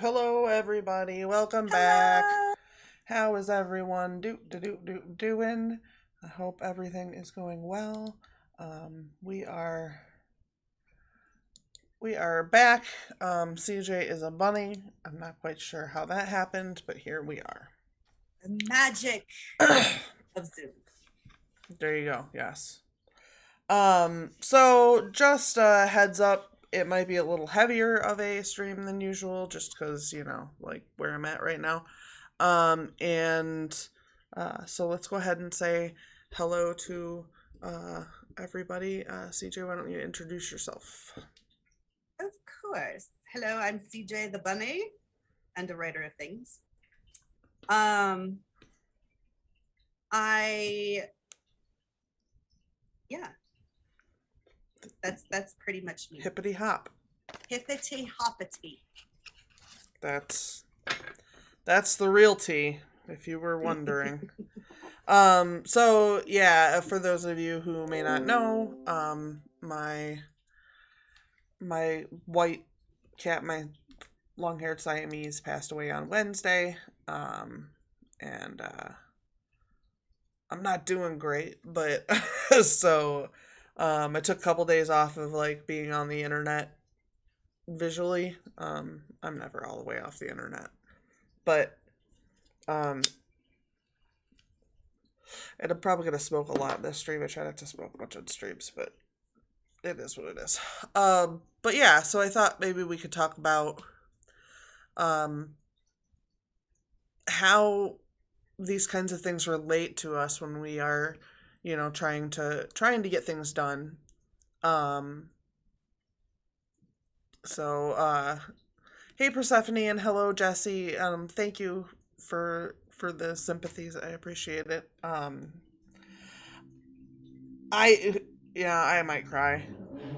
Live. Hello, everybody. Welcome back. Hello. How is everyone doing? I hope everything is going well. We are back. CJ is a bunny. I'm not quite sure how that happened, but here we are. The magic of Zoom. There you go. Yes. So just a heads up, it might be a little heavier of a stream than usual, just because, like where I'm at right now. And so let's go ahead and say hello to everybody. CJ, why don't you introduce yourself? Of course. Hello, I'm CJ the Bunny and a writer of things. I yeah, that's pretty much me. Hippity hop. Hippity hoppity. That's the real tea, if you were wondering. So yeah, for those of you who may not know, my white cat, my long-haired Siamese, passed away on Wednesday. And I'm not doing great, but so I took a couple days off of like being on the internet visually. I'm never all the way off the internet, but and I'm probably gonna smoke a lot in this stream. I try not to smoke much on streams, but it is what it is. But yeah, so I thought maybe we could talk about um how these kinds of things relate to us when we are, trying to get things done. Um so hey Persephone and hello Jesse. Thank you for the sympathies. I appreciate it. I yeah, I might cry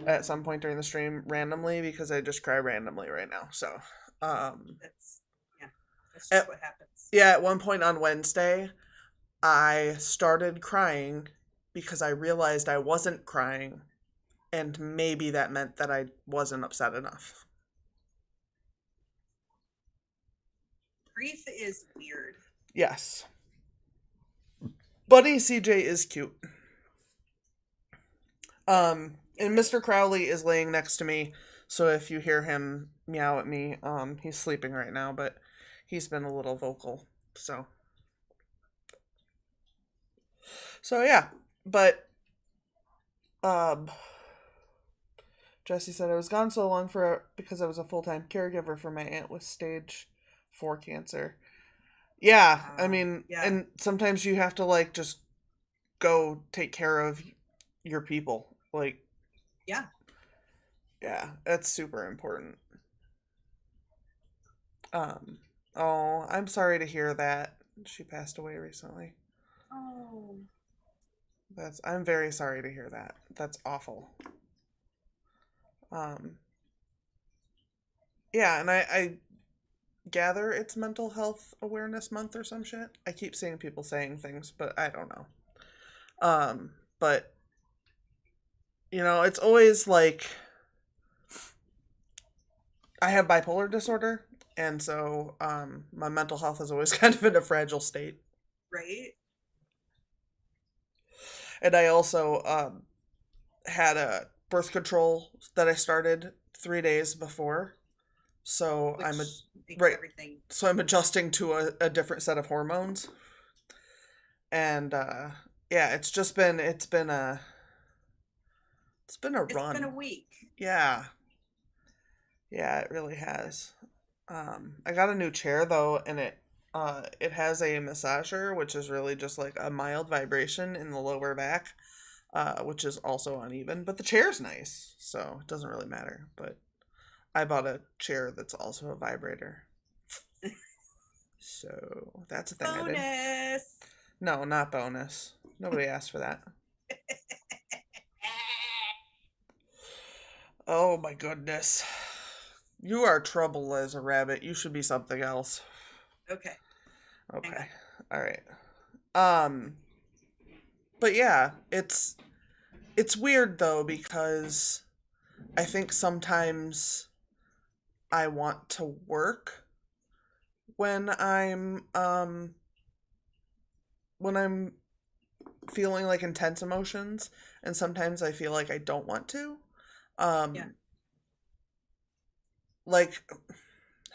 at some point during the stream randomly because I just cry randomly right now. So, That's yeah, that's just at, what happens. yeah, at one point on Wednesday, I started crying because I realized I wasn't crying, and maybe that meant that I wasn't upset enough. Grief is weird. Yes. Buddy CJ is cute. And Mr. Crowley is laying next to me, so if you hear him meow at me, he's sleeping right now, but he's been a little vocal. So yeah, but um Jesse said I was gone so long because I was a full-time caregiver for my aunt with stage 4 cancer. Yeah, I mean, Yeah. and sometimes you have to like just go take care of your people. Like, Yeah. yeah, that's super important. Um, oh, I'm sorry to hear that. She passed away recently. Oh. I'm very sorry to hear that. That's awful. Um, yeah, and I gather it's Mental Health Awareness Month or some shit. I keep seeing people saying things, but I don't know. But it's always like I have bipolar disorder, and so my mental health is always kind of in a fragile state. Right. And I also had a birth control that I started 3 days before, so Which makes right. everything. So I'm adjusting to a different set of hormones, and yeah, it's been a It's run. been a week. Yeah, yeah, it really has. I got a new chair though, and it has a massager, which is really just like a mild vibration in the lower back, which is also uneven. But the chair's nice, so it doesn't really matter. But I bought a chair that's also a vibrator, so that's a thing I did. Bonus. No, not bonus. Nobody asked for that. Oh my goodness. You are trouble as a rabbit. You should be something else. Okay. Okay. All right. Um but yeah, it's weird though because I think sometimes I want to work when I'm feeling like intense emotions, and sometimes I feel like I don't want to. Yeah. Um like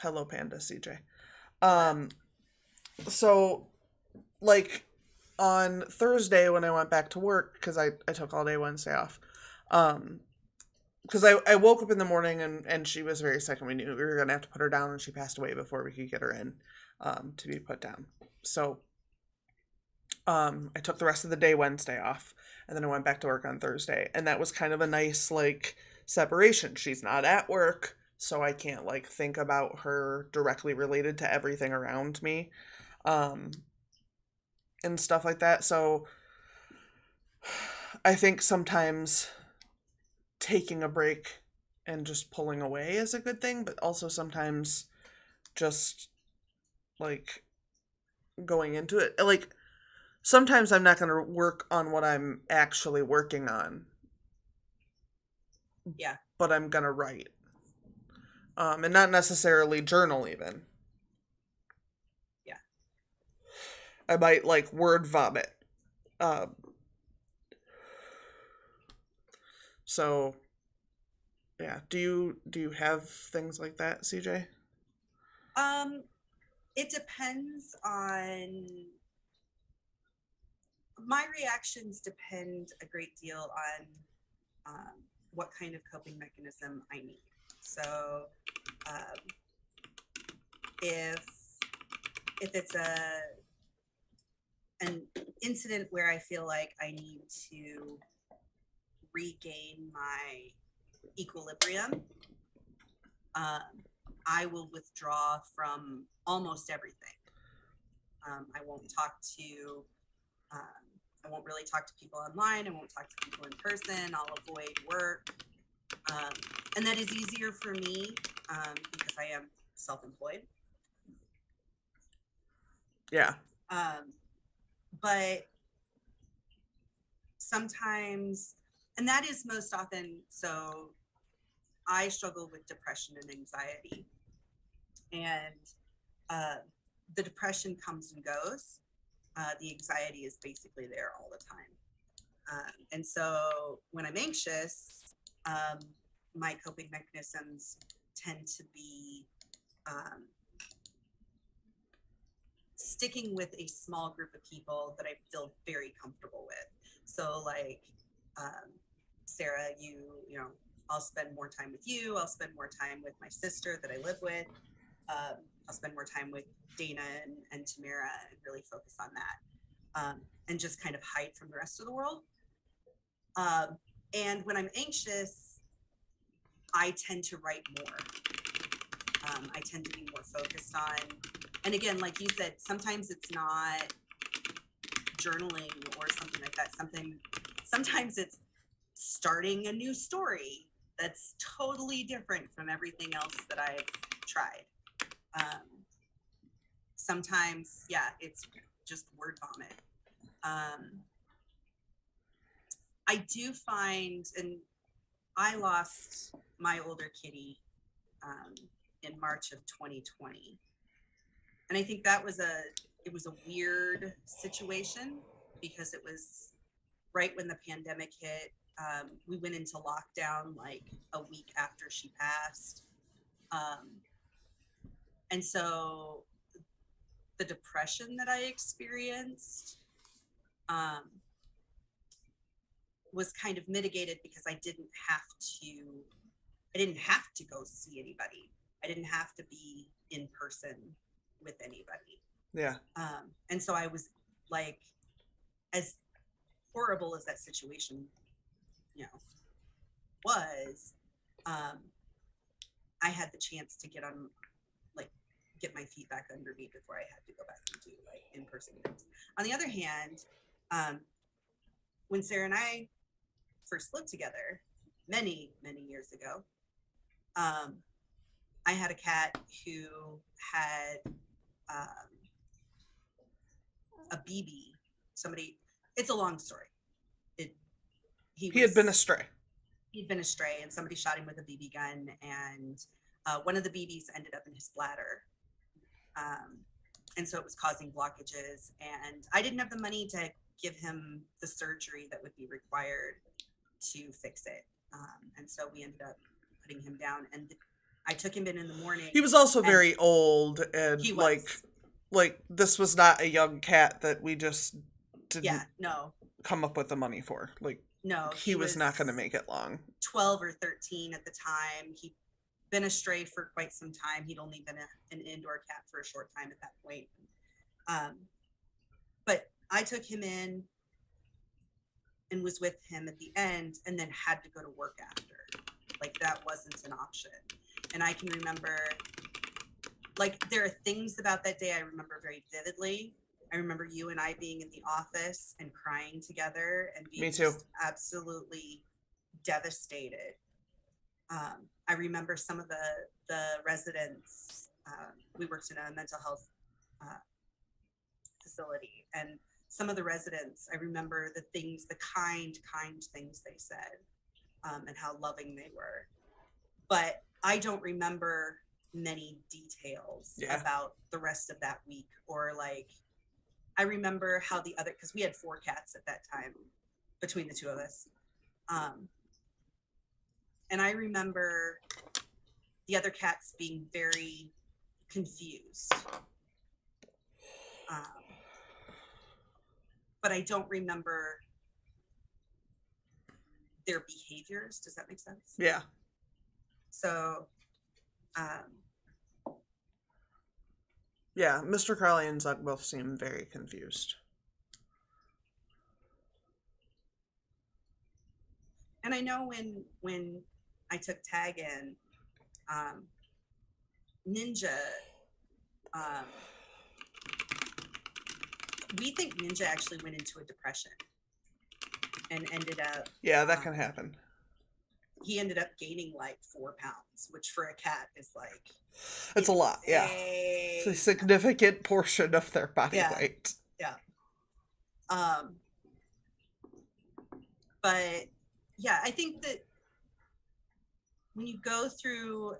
hello Panda CJ. Hello. Um so like on Thursday when I went back to work, because I took all day Wednesday off. Um because I woke up in the morning, and she was very sick, and we knew we were gonna have to put her down, and she passed away before we could get her in to be put down. So I took the rest of the day Wednesday off, and then I went back to work on Thursday, and that was kind of a nice like separation. She's not at work, so I can't like think about her directly related to everything around me, um, and stuff like that. So I think sometimes taking a break and just pulling away is a good thing, but also sometimes just like going into it. Like sometimes I'm not going to work on what I'm actually working on, Yeah. but I'm going to write. And not necessarily journal even. Yeah. I might like word vomit. Um, so yeah, do you have things like that, CJ? Um, it depends on my reactions depend a great deal on what kind of coping mechanism I need. So um, if it's an incident where I feel like I need to regain my equilibrium, um, I will withdraw from almost everything. I won't talk to um, I won't really talk to people online. I won't talk to people in person. I'll avoid work. Um, and that is easier for me because I am self-employed. Yeah. Um, but sometimes, and that is most often, so I struggle with depression and anxiety. And uh, the depression comes and goes. The anxiety is basically there all the time. And so when I'm anxious, um, my coping mechanisms tend to be um, sticking with a small group of people that I feel very comfortable with. So like Sarah, you know, I'll spend more time with you. I'll spend more time with my sister that I live with. I'll spend more time with Dana and Tamara and really focus on that, and just kind of hide from the rest of the world. And when I'm anxious, I tend to write more. I tend to be more focused on, and again, like you said, sometimes it's not journaling or something like that. Sometimes it's starting a new story that's totally different from everything else that I've tried. Um, Sometimes, yeah, it's just word vomit. Um, I do find, and I lost my older kitty um, in March of 2020, and I think it was a weird situation because it was right when the pandemic hit. We went into lockdown like a week after she passed, um, and so the depression that I experienced um, was kind of mitigated because I didn't have to go see anybody. I didn't have to be in person with anybody. Yeah. And so I was like, as horrible as that situation, you know, was, um, I had the chance to like, get my feet back under me before I had to go back and do like in-person things. On the other hand, um, when Sarah and I first lived together many, many years ago, um, I had a cat who had um, a BB. Somebody, it's a long story. It, he He had been was, astray. he'd been astray and somebody shot him with a BB gun, and one of the BBs ended up in his bladder. And so it was causing blockages, and I didn't have the money to give him the surgery that would be required to fix it. And so we ended up putting him down, and I took him in the morning. He was also very old, and he was. like this was not a young cat that we just didn't no come up with the money for. Like, no, he was not going to make it long. 12 or 13 at the time. He'd been a stray for quite some time. He'd only been an indoor cat for a short time at that point. But I took him in and was with him at the end, and then had to go to work after. Like, that wasn't an option. And I can remember, like, there are things about that day I remember very vividly. I remember you and I being in the office and crying together and being just absolutely devastated. I remember some of the residents, we worked in a mental health facility, and some of the residents, I remember the kind things they said, and how loving they were. But I don't remember many details about the rest of that week, or like, I remember how because we had 4 cats at that time between the two of us. And I remember the other cats being very confused. But I don't remember their behaviors. Does that make sense? Yeah. So, yeah, Mr. Crowley and Zug both seem very confused. And I know when I took Tag in, Ninja, we think Ninja actually went into a depression and ended up... Yeah, that can happen. He ended up gaining like 4 pounds, which for a cat is like... It's a lot, yeah. It's a significant portion of their body weight. Yeah. But yeah, I think that when you go through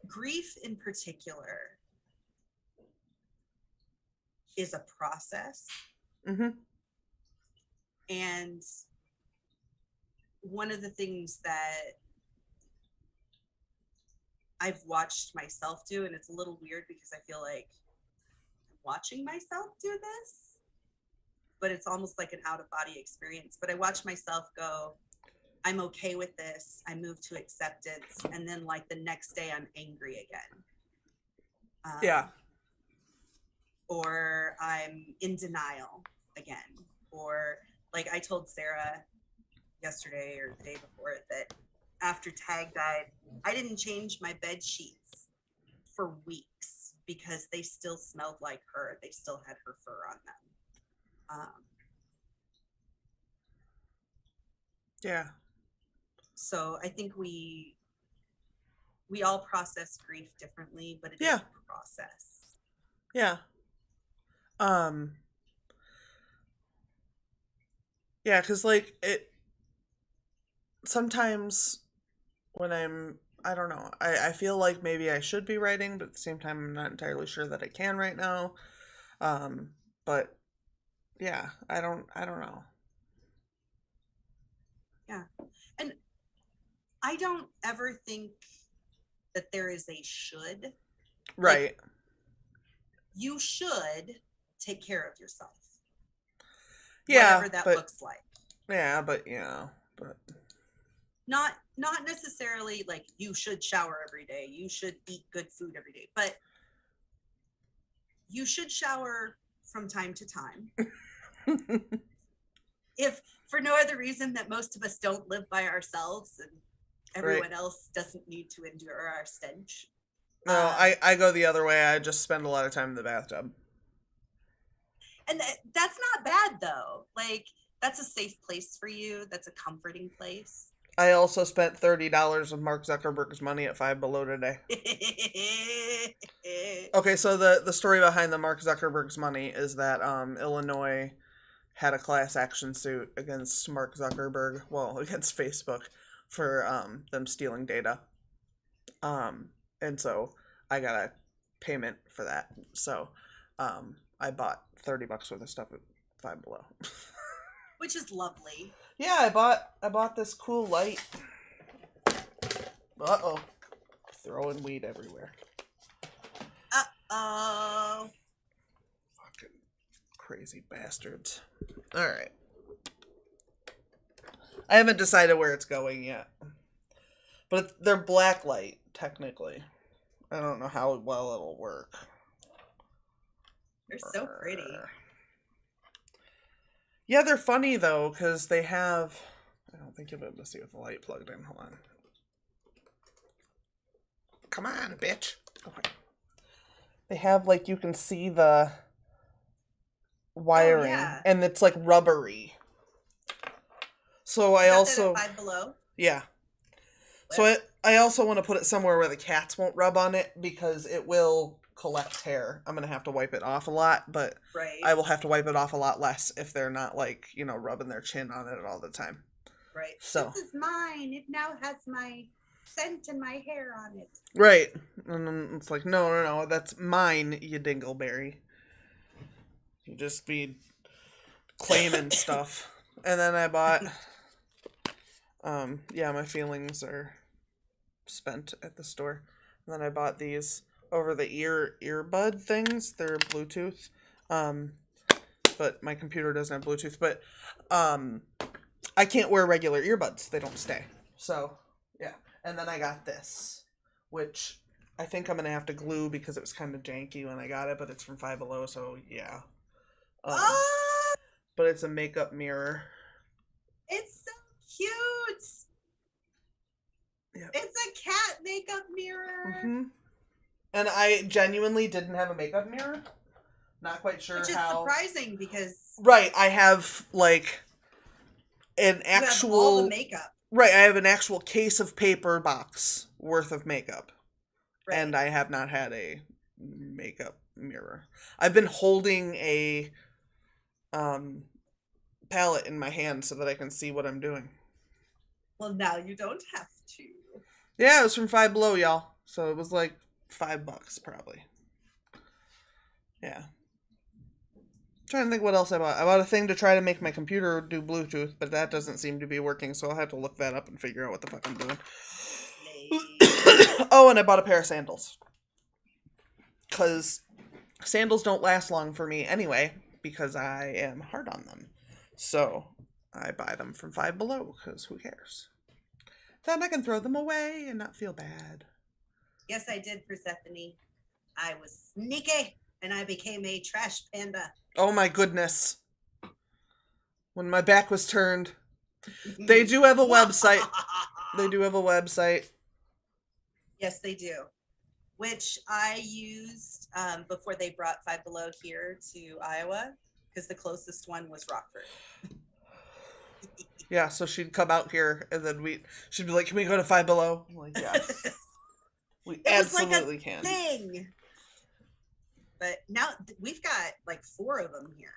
grief in particular is a process. Mm-hmm. And one of the things that I've watched myself do, and it's a little weird because I feel like I'm watching myself do this, but it's almost like an out-of-body experience. But I watch myself go, I'm okay with this. I move to acceptance. And then like the next day I'm angry again. Or I'm in denial again. Or like I told Sarah yesterday or the day before that after Tag died, I didn't change my bed sheets for weeks because they still smelled like her. They still had her fur on them. Yeah. So I think we all process grief differently, but it is a process. Yeah. Yeah, because like it sometimes when I don't know, I feel like maybe I should be writing, but at the same time I'm not entirely sure that I can right now. But yeah, I don't know. Yeah. And I don't ever think that there is a should. Right. Like, you should take care of yourself. Yeah. Whatever that looks like. Yeah, but not necessarily like you should shower every day, you should eat good food every day, but you should shower from time to time. If for no other reason that most of us don't live by ourselves and everyone else doesn't need to endure our stench. No, I go the other way. I just spend a lot of time in the bathtub. And that's not bad though. Like, that's a safe place for you. That's a comforting place. I also spent $30 of Mark Zuckerberg's money at Five Below today. Okay, so the story behind the Mark Zuckerberg's money is that Illinois had a class action suit against Mark Zuckerberg, well, against Facebook, for them stealing data. And so I gotta payment for that. So I bought $30 worth of stuff at Five Below. Which is lovely. Yeah, I bought this cool light. Uh-oh. Throwing weed everywhere. Uh-oh. Fucking crazy bastards. Alright. I haven't decided where it's going yet. But they're black light, technically. I don't know how well it'll work. They're so pretty. Yeah, they're funny, though, because they have... I don't think you'll be able to see with the light plugged in. Hold on. Come on, bitch. Okay. They have, like, you can see the wiring. Oh, yeah. And it's, like, rubbery. So I also... That at Five Below? Yeah. So I also want to put it somewhere where the cats won't rub on it, because it will collect hair. I'm going to have to wipe it off a lot, but right. I will have to wipe it off a lot less if they're not, like, you know, rubbing their chin on it all the time. Right. So this is mine. It now has my scent and my hair on it. Right. And then it's like, no, that's mine, you dingleberry. You just be claiming stuff. And then I bought, yeah, my feelings are spent at the store. And then I bought these earbud things. They're Bluetooth. But my computer doesn't have Bluetooth. But I can't wear regular earbuds. They don't stay. So, yeah. And then I got this, which I think I'm going to have to glue because it was kind of janky when I got it, but it's from Five Below, so yeah. But it's a makeup mirror. It's so cute. Yep. It's a cat makeup mirror. Mm-hmm. And I genuinely didn't have a makeup mirror. Not quite sure how. Which is surprising because... Right, I have, like, an actual... You have all the makeup. Right, I have an actual case of paper box worth of makeup. Right. And I have not had a makeup mirror. I've been holding a palette in my hand so that I can see what I'm doing. Well, now you don't have to. Yeah, it was from Five Below, y'all. So it was like $5 probably. Yeah. I'm trying to think what else I bought. I bought a thing to try to make my computer do Bluetooth, but that doesn't seem to be working, so I'll have to look that up and figure out what the fuck I'm doing. Oh, and I bought a pair of sandals. Because sandals don't last long for me anyway, because I am hard on them. So I buy them from Five Below, because who cares? Then I can throw them away and not feel bad. Yes, I did, Persephone. I was sneaky, and I became a trash panda. Oh my goodness. When my back was turned. They do have a website. They do have a website. Yes, they do. Which I used before they brought Five Below here to Iowa, because the closest one was Rockford. Yeah, so she'd come out here, and then she'd be like, "Can we go to Five Below?" I'm like, yes. We absolutely can. Thing. But now we've got like 4 of them here.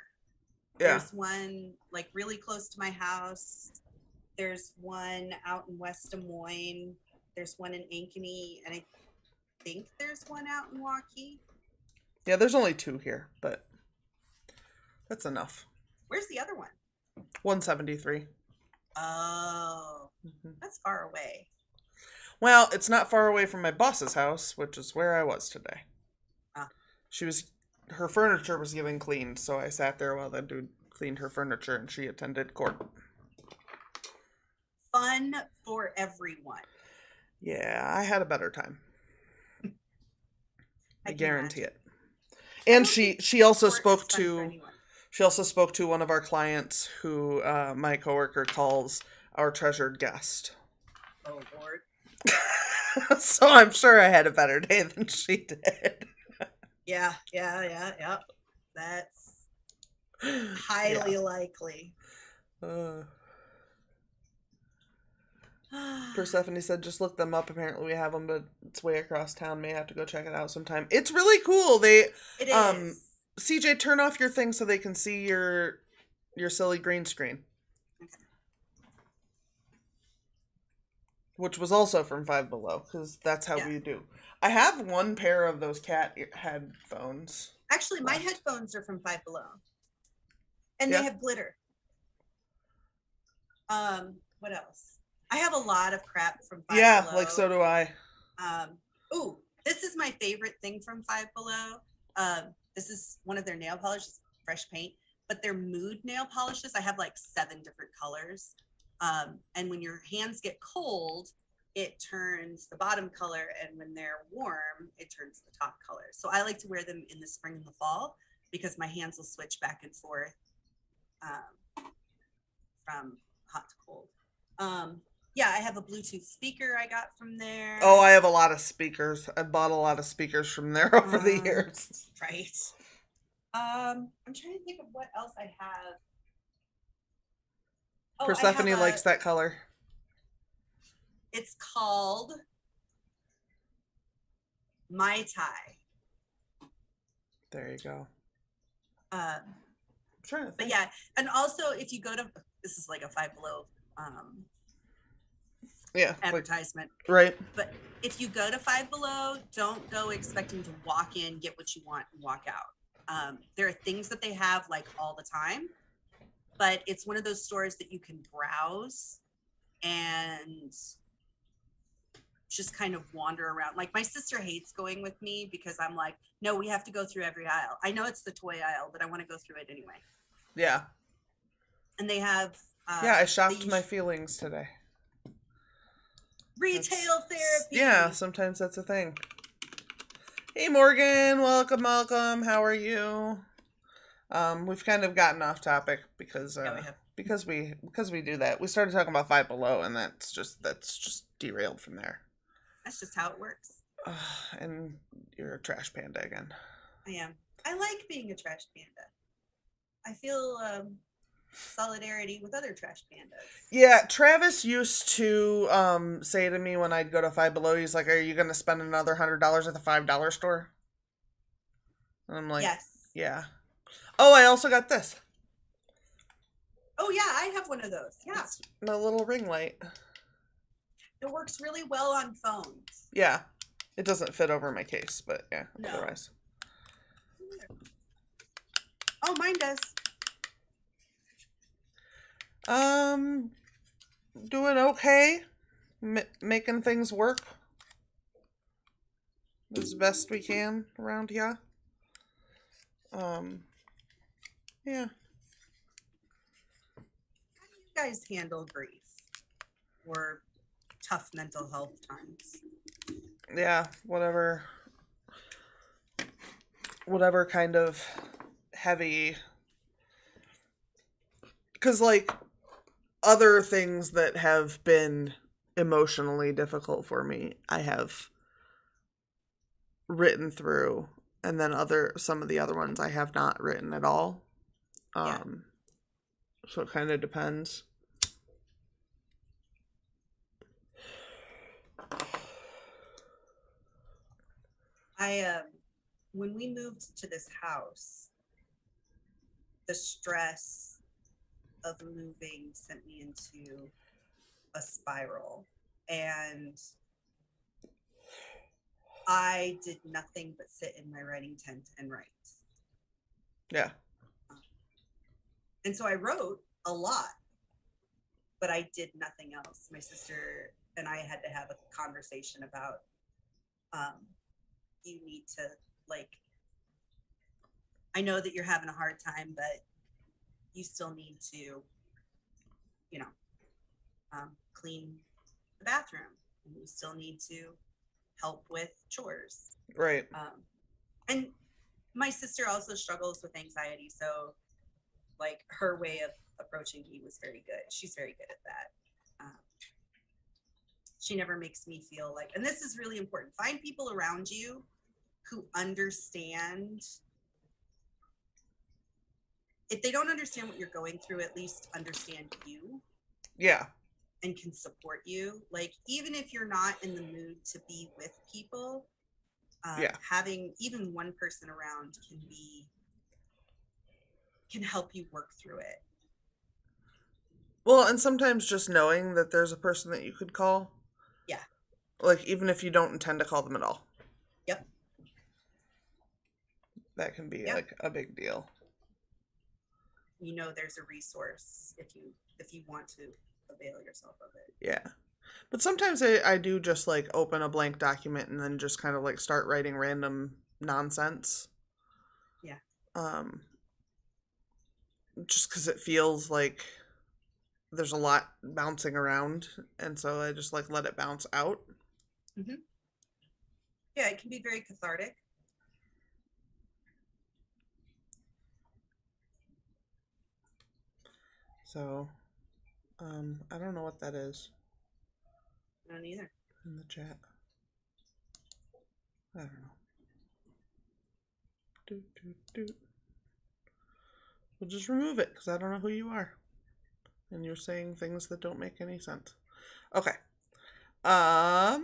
Yeah. There's one like really close to my house. There's one out in West Des Moines. There's one in Ankeny, and I think there's one out in Waukee. Yeah, there's only 2 here, but that's enough. Where's the other one? 173. Oh, That's far away. Well, it's not far away from my boss's house, which is where I was today. Her furniture was getting cleaned, so I sat there while that dude cleaned her furniture, and she attended court. Fun for everyone. Yeah, I had a better time. I guarantee it. And she also spoke to one of our clients who my coworker calls our treasured guest. Oh Lord. So I'm sure I had a better day than she did. Yeah. That's highly likely. Persephone said, just look them up. Apparently we have them, but it's way across town. May have to go check it out sometime. It's really cool. It is. CJ, turn off your thing so they can see your silly green screen. which was also from Five Below, because that's how Yeah. we do. I have one pair of those cat headphones. Actually, my left. headphones are from Five Below, and Yeah. they have glitter. What else? I have a lot of crap from Five Yeah, Below. like so do I. Ooh, this is my favorite thing from Five Below. This is one of their nail polishes, fresh paint, but their mood nail polishes, I have like 7 different colors. And when your hands get cold, it turns the bottom color, and when they're warm, it turns the top color. So I like to wear them in the spring and the fall because my hands will switch back and forth from hot to cold. Yeah, I have a Bluetooth speaker I got from there. Oh, I have a lot of speakers. I bought a lot of speakers from there over the years. Right. I'm trying to think of what else I have. Oh, Persephone likes that color. It's called Mai Tai. There you go. I'm trying to think. But yeah, and also if you go to, this is like a Five Below advertisement. Right. But if you go to Five Below, don't go expecting to walk in, get what you want, and walk out. There are things that they have like all the time, but it's one of those stores that you can browse and just kind of wander around. Like my sister hates going with me because I'm like, no, we have to go through every aisle. I know it's the toy aisle, but I want to go through it anyway. Yeah. And they have I shopped my feelings today. Retail therapy. Yeah, sometimes that's a thing. Hey Morgan, welcome. How are you? We've kind of gotten off topic because because we do that. We started talking about Five Below, and that's just derailed from there. That's just how it works. And you're a trash panda again. I am. I like being a trash panda. I feel solidarity with other trash pandas. Yeah, Travis used to say to me when I'd go to Five Below, he's like, "Are you going to spend another $100 at the $5 store?" And I'm like, yes. Yeah. Oh, I also got this. Oh yeah, I have one of those. Yeah. It's my little ring light. It works really well on phones. Yeah. It doesn't fit over my case, but yeah, no. Otherwise. Oh, mine does. Doing okay. Making things work as best we can around here. Yeah. How do you guys handle grief or tough mental health times? Yeah, whatever kind of heavy, because like other things that have been emotionally difficult for me, I have written through, and then some of the other ones I have not written at all. Yeah. So it kind of depends. When we moved to this house, the stress of moving sent me into a spiral, and I did nothing but sit in my writing tent and write. Yeah. And so I wrote a lot, but I did nothing else. My sister and I had to have a conversation about you need to, like, I know that you're having a hard time, but you still need to, clean the bathroom. And you still need to help with chores. Right. And my sister also struggles with anxiety. So, like, her way of approaching me was very good. She's very good at that. She never makes me feel like, and this is really important, find people around you who understand. If they don't understand what you're going through, at least understand you. Yeah. And can support you. Like, even if you're not in the mood to be with people, having even one person around can help you work through it. Well, and sometimes just knowing that there's a person that you could call Like, even if you don't intend to call them at all. Yep. That can be Yeah. like a big deal. You know, there's a resource if you want to avail yourself of it. Yeah. But sometimes I do just like open a blank document and then just kind of like start writing random nonsense. Yeah. Just because it feels like there's a lot bouncing around, and so I just like let it bounce out. Mm-hmm. Yeah, it can be very cathartic. So, I don't know what that is. I don't either. In the chat. I don't know. Doot, doot, doot. We'll just remove it because I don't know who you are. And you're saying things that don't make any sense. Okay. But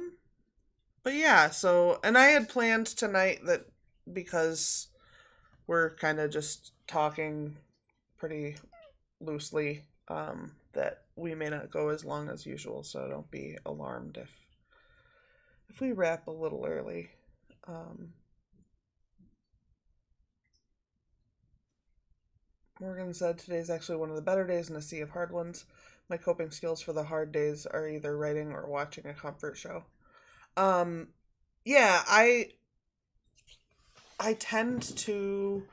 yeah, so, and I had planned tonight that because we're kind of just talking pretty loosely, that we may not go as long as usual, so don't be alarmed if we wrap a little early. Morgan said today's actually one of the better days in a sea of hard ones. My coping skills for the hard days are either writing or watching a comfort show. Yeah, I tend to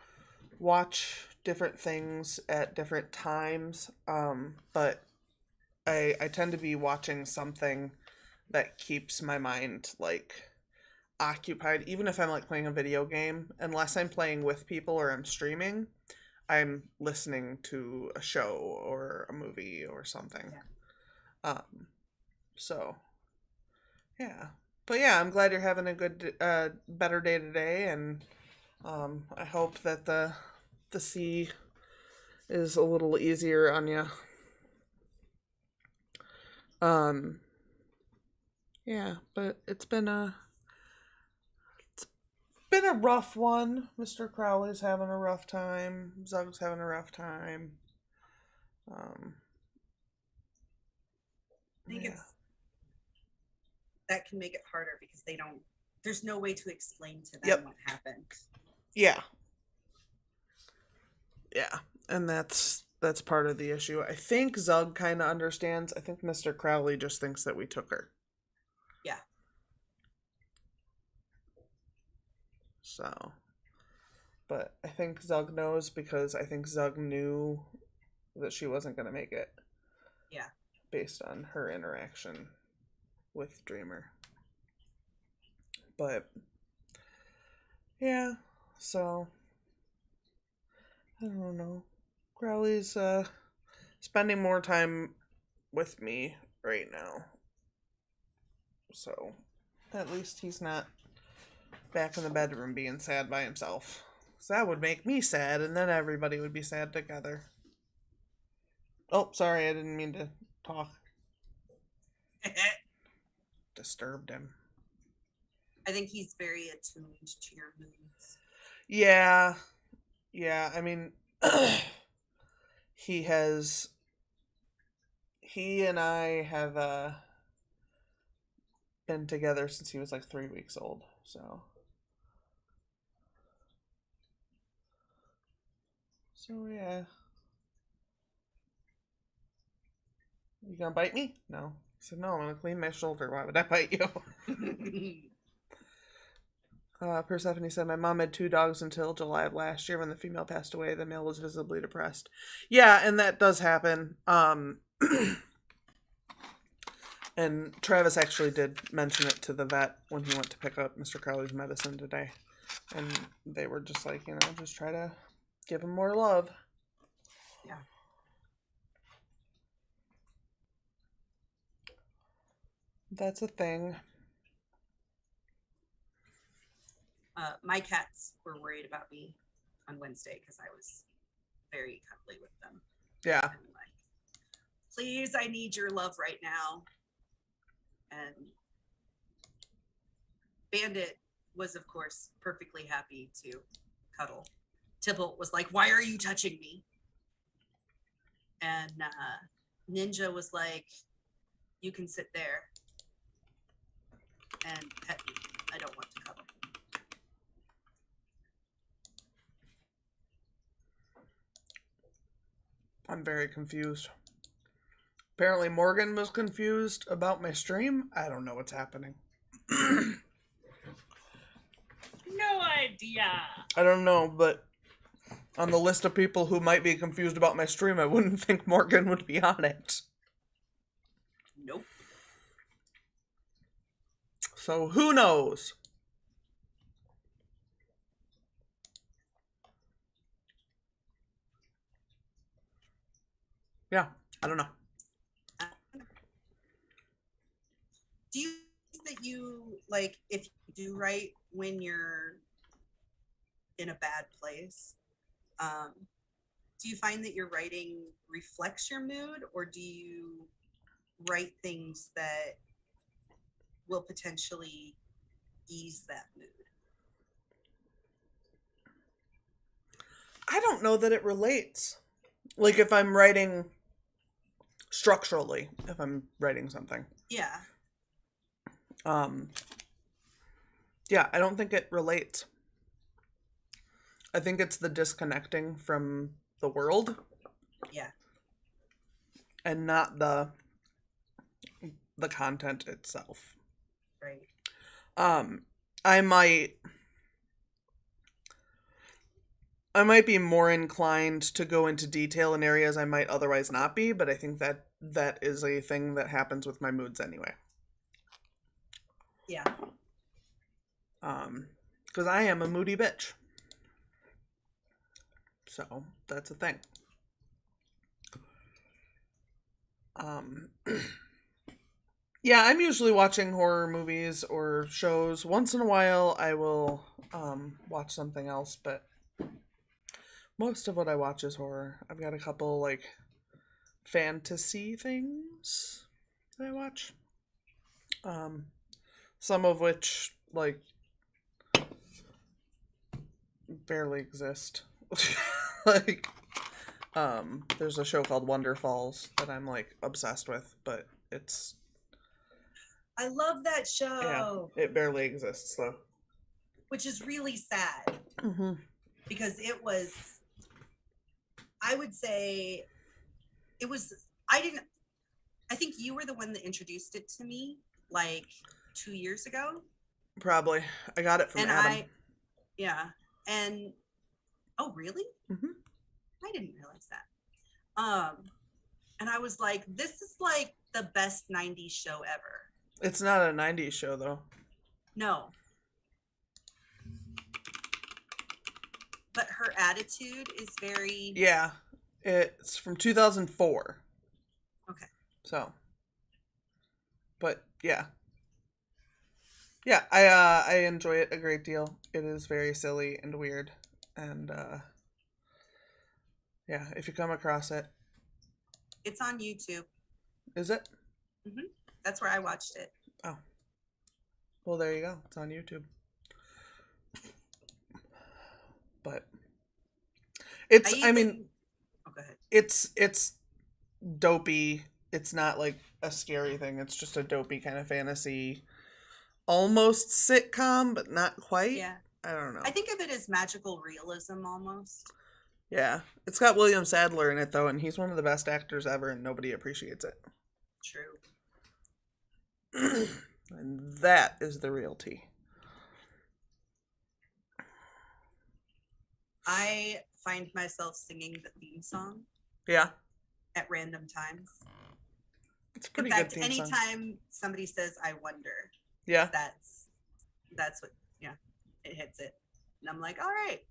watch different things at different times, but I tend to be watching something that keeps my mind like occupied, even if I'm like playing a video game, unless I'm playing with people or I'm streaming, I'm listening to a show or a movie or something. Yeah. So yeah. But yeah, I'm glad you're having a good better day today, and I hope that the sea is a little easier on you. Yeah, but it's been a rough one. Mr. Crowley's having a rough time. Zug's having a rough time. I think Yeah. that can make it harder because there's no way to explain to them Yep. what happened. Yeah. Yeah. And that's part of the issue. I think Zug kind of understands. I think Mr. Crowley just thinks that we took her. Yeah. So, but I think Zug knows because I think Zug knew that she wasn't going to make it. Yeah. Based on her interaction with Dreamer. But yeah, so I don't know. Crowley's spending more time with me right now. So at least he's not back in the bedroom being sad by himself. So that would make me sad, and then everybody would be sad together. Oh, sorry, I didn't mean to talk. Disturbed him. I think he's very attuned to your moods. Yeah. I mean, he and I have been together since he was like 3 weeks old. So yeah. You gonna bite me? No. I said, no, I'm gonna clean my shoulder. Why would I bite you? Persephone said, my mom had 2 dogs until July of last year. When the female passed away, the male was visibly depressed. Yeah, and that does happen. And Travis actually did mention it to the vet when he went to pick up Mr. Crowley's medicine today. And they were just like, just try to give him more love. Yeah. That's a thing. My cats were worried about me on Wednesday because I was very cuddly with them. Yeah. And like, please, I need your love right now. And Bandit was, of course, perfectly happy to cuddle. Tybalt was like, why are you touching me? And Ninja was like, you can sit there. and pet me. I don't want to cuddle. I'm very confused. Apparently Morgan was confused about my stream. I don't know what's happening. No idea. I don't know, but on the list of people who might be confused about my stream, I wouldn't think Morgan would be on it. Nope. So who knows? Yeah, I don't know. Do you think that you, like, if you do write when you're in a bad place, do you find that your writing reflects your mood, or do you write things that will potentially ease that mood? I don't know that it relates. Like if I'm writing structurally, if I'm writing something. Yeah. Yeah, I don't think it relates. I think it's the disconnecting from the world. Yeah. And not the content itself. Right. I might be more inclined to go into detail in areas I might otherwise not be, but I think that is a thing that happens with my moods anyway. Yeah. Because I am a moody bitch. So, that's a thing. Yeah, I'm usually watching horror movies or shows. Once in a while, I will watch something else, but most of what I watch is horror. I've got a couple, like, fantasy things that I watch. Some of which, like, barely exist. Like, there's a show called Wonder Falls that I'm, like, obsessed with, but it's... I love that show. Yeah, it barely exists, though. Which is really sad. Mm-hmm. Because it was, I would say, it was, I think you were the one that introduced it to me, like, 2 years ago. Probably. I got it from Adam. Yeah. And, oh, really? Mm-hmm. I didn't realize that. And I was like, this is like the best 90s show ever. It's not a 90s show, though. No. But her attitude is very... Yeah. It's from 2004. Okay. So. But, yeah. Yeah, I enjoy it a great deal. It is very silly and weird. And, yeah, if you come across it. It's on YouTube. Is it? Mm-hmm. That's where I watched it. Oh. Well, there you go. It's on YouTube. But it's, I mean, oh, go ahead. It's dopey. It's not like a scary thing. It's just a dopey kind of fantasy, almost sitcom, but not quite. Yeah. I don't know. I think of it as magical realism almost. Yeah. It's got William Sadler in it, though, and he's one of the best actors ever, and nobody appreciates it. True. And that is the real tea. I find myself singing the theme song. Yeah. At random times. It's a pretty good theme song. Anytime somebody says "I wonder," yeah, that's what, yeah, it hits it, and I'm like, all right.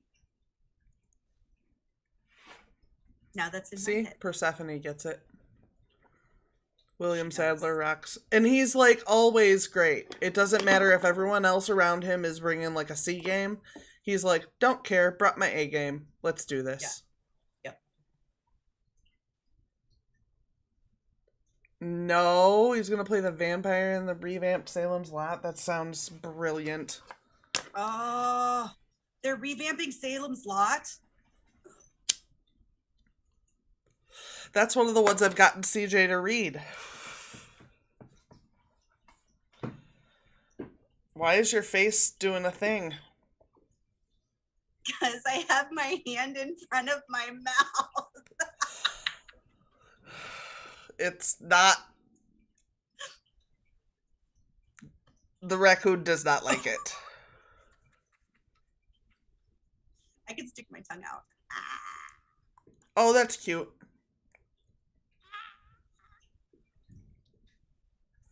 Now that's in my head. Persephone gets it. William Sadler rocks. And he's, like, always great. It doesn't matter if everyone else around him is bringing, like, a C game. He's like, don't care, brought my A game. Let's do this. Yeah. Yep. No, he's going to play the vampire in the revamped Salem's Lot. That sounds brilliant. Oh, they're revamping Salem's Lot? That's one of the ones I've gotten CJ to read. Why is your face doing a thing? Because I have my hand in front of my mouth. It's not. The raccoon does not like it. I can stick my tongue out. Oh, that's cute.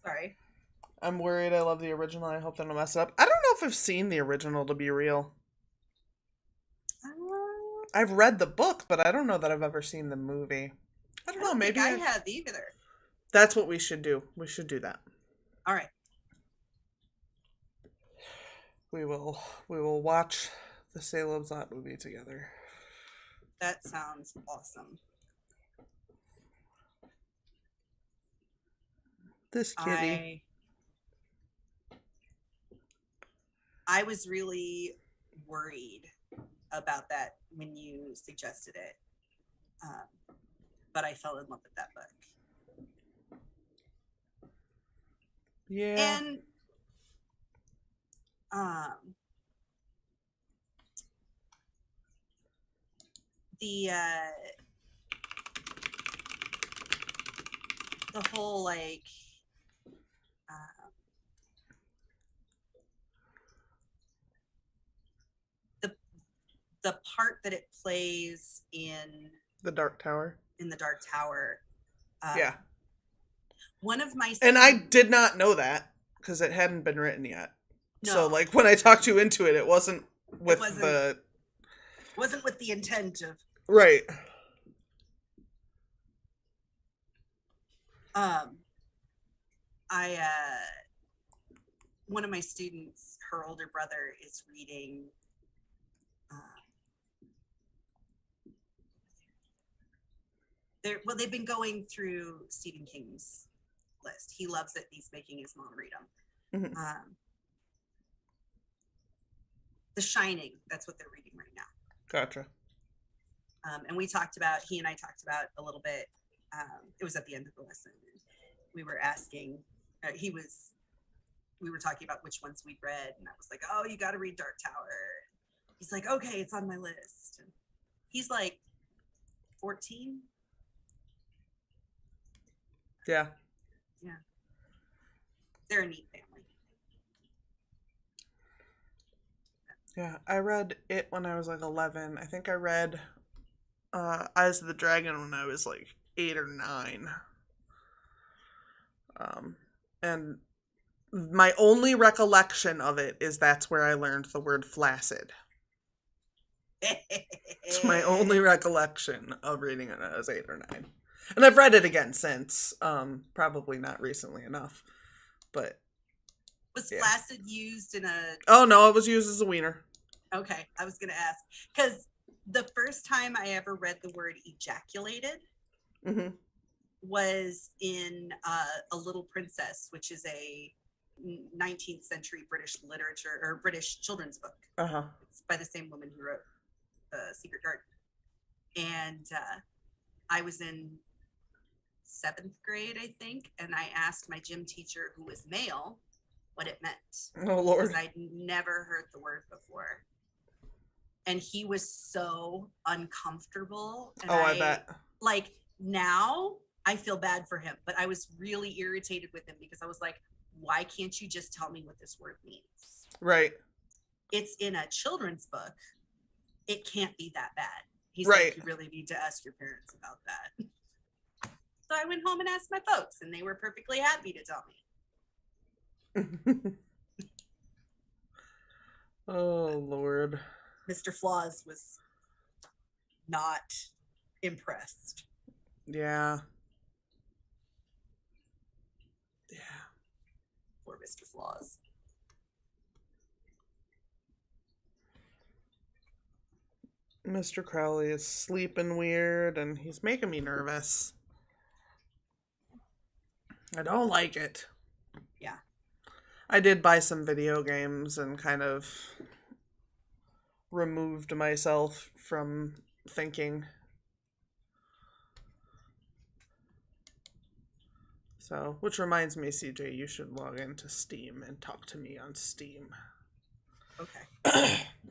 Sorry. I'm worried. I love the original. I hope they don't mess it up. I don't know if I've seen the original, to be real. I've read the book, but I don't know that I've ever seen the movie. I don't know. Maybe I have either. That's what we should do. We should do that. All right. We will watch the Salem's Lot movie together. That sounds awesome. This kitty. I was really worried about that when you suggested it. But I fell in love with that book. Yeah. And the whole like the part that it plays in the Dark Tower. Yeah. One of my and I did not know that because it hadn't been written yet. No. So like when I talked you into it, it wasn't with the intent of right. One of my students, her older brother, is reading they've been going through Stephen King's list. He loves it. He's making his mom read them. Mm-hmm. The Shining, that's what they're reading right now. Gotcha. And he and I talked about a little bit. It was at the end of the lesson. We were asking, we were talking about which ones we'd read. And I was like, oh, you got to read Dark Tower. He's like, okay, it's on my list. And he's like 14. Yeah. Yeah. They're a neat family. Yeah, I read it when I was like 11. I think I read Eyes of the Dragon when I was like 8 or 9. And my only recollection of it is that's where I learned the word flaccid. It's my only recollection of reading it when I was 8 or 9. And I've read it again since, probably not recently enough, but. Was flaccid used in a... Oh, no, it was used as a wiener. Okay, I was going to ask. Because the first time I ever read the word ejaculated was in A Little Princess, which is a 19th century British literature, or British children's book. Uh-huh. It's by the same woman who wrote The Secret Garden. And I was in 7th grade, I think, and I asked my gym teacher, who was male, what it meant. Oh, Lord. Because I'd never heard the word before. And he was so uncomfortable. And I bet. Like, now I feel bad for him, but I was really irritated with him because I was like, why can't you just tell me what this word means? Right. It's in a children's book. It can't be that bad. He's right. like, you really need to ask your parents about that. So I went home and asked my folks, and they were perfectly happy to tell me. Oh, Lord. Mr. Flaws was not impressed. Yeah. Yeah. Poor Mr. Flaws. Mr. Crowley is sleeping weird, and he's making me nervous. I don't like it. Yeah. I did buy some video games and kind of removed myself from thinking. So, which reminds me, CJ, you should log into Steam and talk to me on Steam. Okay.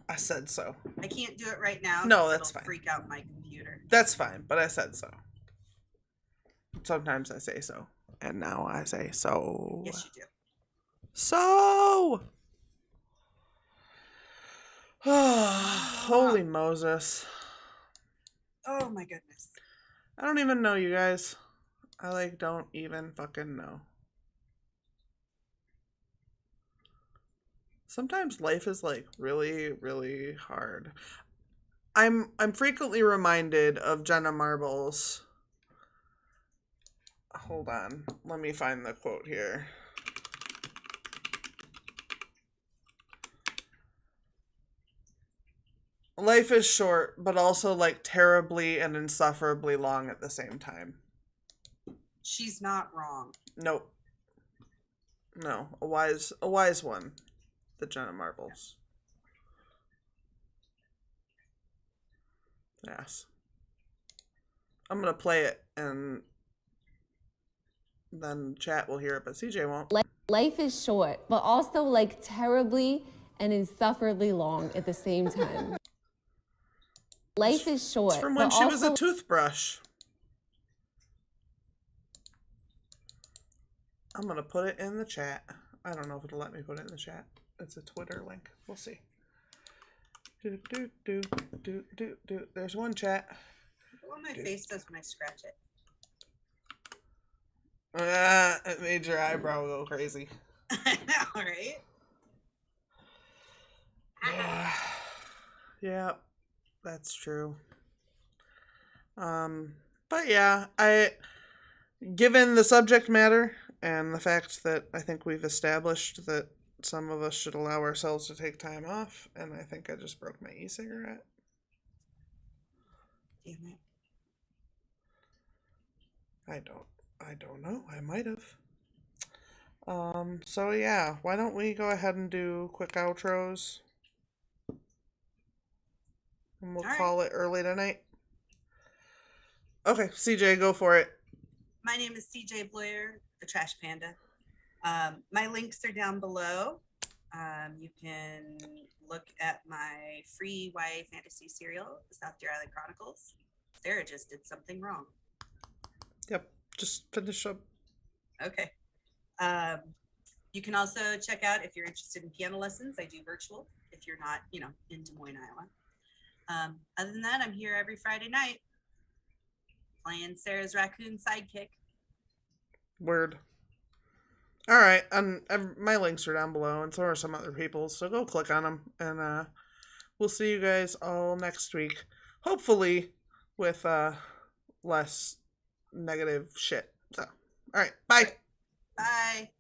I said so. I can't do it right now. No, 'cause that's it'll fine. freak out my computer. That's fine, but I said so. Sometimes I say so, and now I say so. Yes, you do. So. Holy Moses. Oh my goodness. I don't even know, you guys. I don't even fucking know. Sometimes life is really, really hard. I'm frequently reminded of Jenna Marbles. Hold on. Let me find the quote here. Life is short, but also terribly and insufferably long at the same time. She's not wrong. Nope. No, a wise one. The Jenna Marbles. Yes. I'm gonna play it and then chat will hear it, but CJ won't. Life is short, but also terribly and insufferably long at the same time. Life is short. It's from when she was a toothbrush. I'm gonna put it in the chat. I don't know if it'll let me put it in the chat. It's a Twitter link. We'll see. There's one chat. What my face does when I scratch it. It made your eyebrow go crazy. I know, right? Yeah, that's true. But yeah, given the subject matter and the fact that I think we've established that some of us should allow ourselves to take time off, and I think I just broke my e-cigarette. Damn it. I don't know. I might have. So yeah, why don't we go ahead and do quick outros? And we'll call it early tonight. Okay, CJ, go for it. My name is CJ Blair, the Trash Panda. My links are down below. You can look at my free YA fantasy serial, The South Deer Island Chronicles. Sarah just did something wrong. Yep, just finish up. Okay. You can also check out, if you're interested in piano lessons, I do virtual if you're not, in Des Moines, Iowa. Other than that, I'm here every Friday night playing Sarah's raccoon sidekick. Word. All right, and my links are down below, and so are some other people's, so go click on them, and we'll see you guys all next week, hopefully with less negative shit. So, all right, bye. Bye.